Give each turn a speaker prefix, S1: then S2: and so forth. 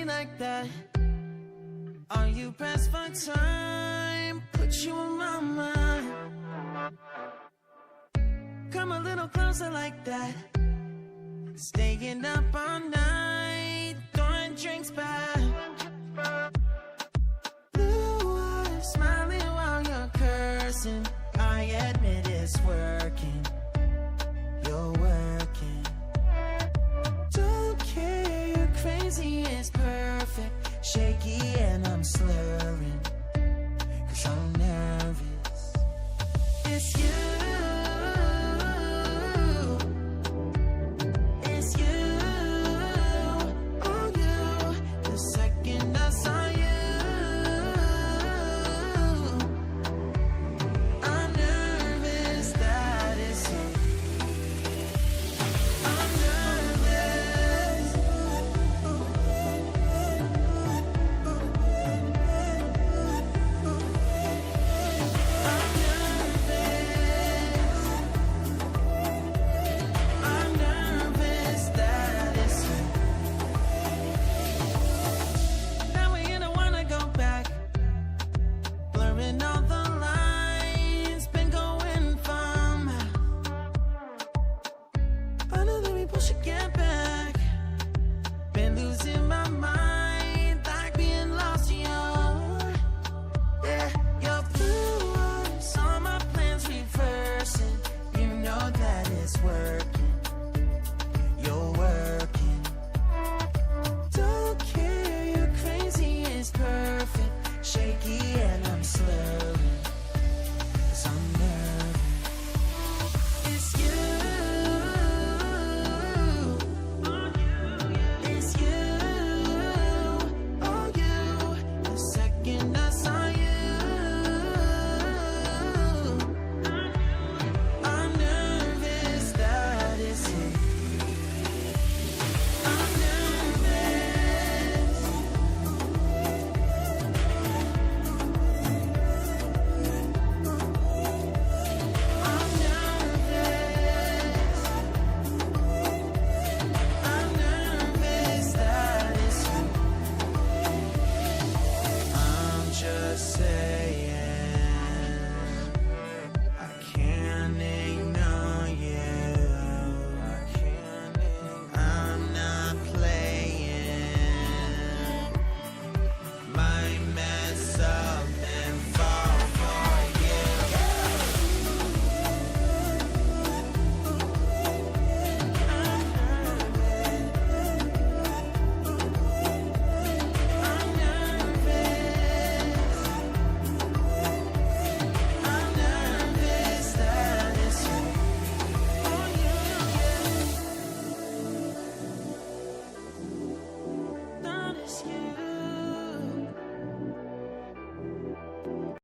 S1: like that? Are you pressed for time? Put you on my mind. Come a little closer like that. Staying up all night, throwing drinks back. Blue eyes smiling while you're cursing. I admit it's working. You're working. Don't care, you're crazy, it's perfect. Shaky and I'm slurring, 'cause I'm nervous. It's you. Again.